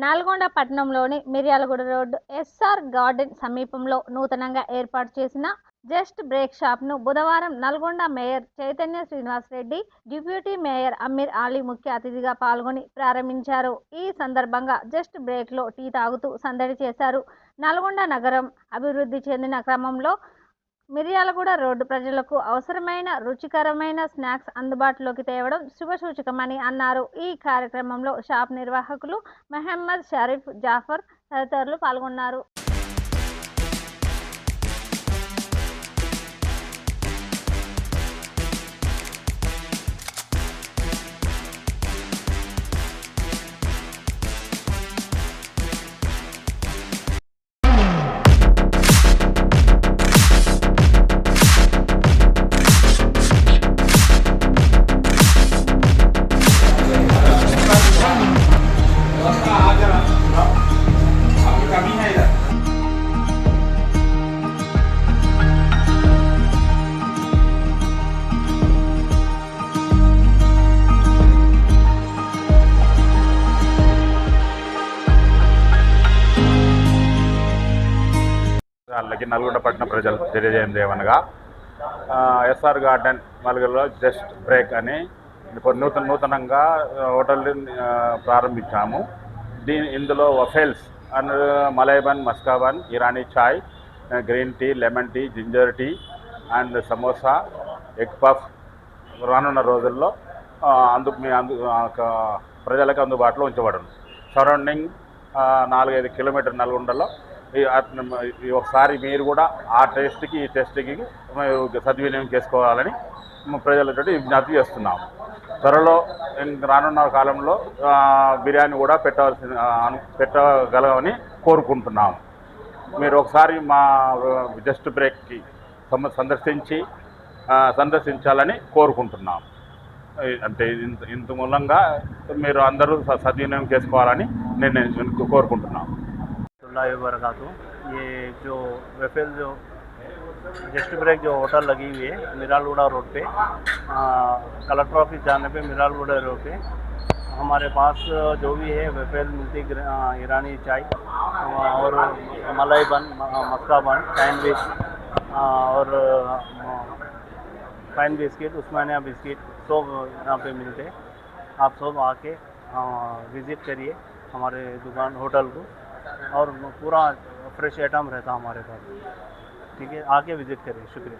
నల్గొండ పట్టణంలోని Miryalaguda road SR garden సమీపంలో నూతనంగా ఏర్పాటు చేసిన జస్ట్ బ్రేక్ షాప్ను బుధవారం Nalgonda mayor Chaitanya Srinivas Reddy, deputy mayor Amir Ali ముఖ్య అతిథిగా పాల్గొని ప్రారంభించారు. ఈ సందర్భంగా జస్ట్ బ్రేక్లో టీ తాగుతూ సందడి చేశారు. నల్గొండ నగరం అభివృద్ధి చెందిన క్రమంలో మిర్యాలగూడ రోడ్డు ప్రజలకు అవసరమైన రుచికరమైన స్నాక్స్ అందుబాటులోకి తేవడం శుభసూచకమని అన్నారు. ఈ కార్యక్రమంలో షాప్ నిర్వాహకులు మహమ్మద్ షరీఫ్, జాఫర్ తదితరులు పాల్గొన్నారు. వాళ్ళకి నల్గొండ పట్టణ ప్రజలు తెలియజేయండి ఏమనగా ఎస్ఆర్ గార్డెన్ మల్గల్లో జస్ట్ బ్రేక్ అని నూతనంగా హోటల్ ప్రారంభించాము. ఇందులో waffles and malai bun, maska bun, Irani chai, green tea, lemon tea, ginger tea and samosa, egg puff రానున్న రోజుల్లో ప్రజలకు అందుబాటులో ఉంచబడను. సరౌండింగ్ 4-5 కిలోమీటర్ నల్గొండలో ఒకసారి మీరు కూడా ఆ టేస్ట్కి ఈ టేస్ట్కి సద్వినియోగం చేసుకోవాలని ప్రజలతో విజ్ఞప్తి చేస్తున్నాము. త్వరలో రానున్న కాలంలో బిర్యానీ కూడా పెట్టగలమని కోరుకుంటున్నాము. మీరు ఒకసారి మా జస్ట్ బ్రేక్కి సందర్శించాలని కోరుకుంటున్నాము. అంటే ఇంత మూలంగా మీరు అందరూ సద్వినియోగం చేసుకోవాలని నేను కోరుకుంటున్నాను. ये जो वेफेल जो जस्ट ब्रेक जो होटल लगी हुई है मिर्यालगूड़ा रोड पे, कलेक्टर ऑफिस जाने पे मिर्यालगूड़ा रोड पे हमारे पास जो भी है वेफेल मिलती, ईरानी चाय और मलाई बन, मस्का बन, सैंडविच और फाइन बिस्किट, उस्मानिया बिस्किट सब यहाँ पे मिलते। आप सब आके विज़िट करिए हमारे दुकान होटल को, और पूरा फ्रेश आइटम रहता हमारे पास। ठीक है, आके विज़िट करिए। शुक्रिया।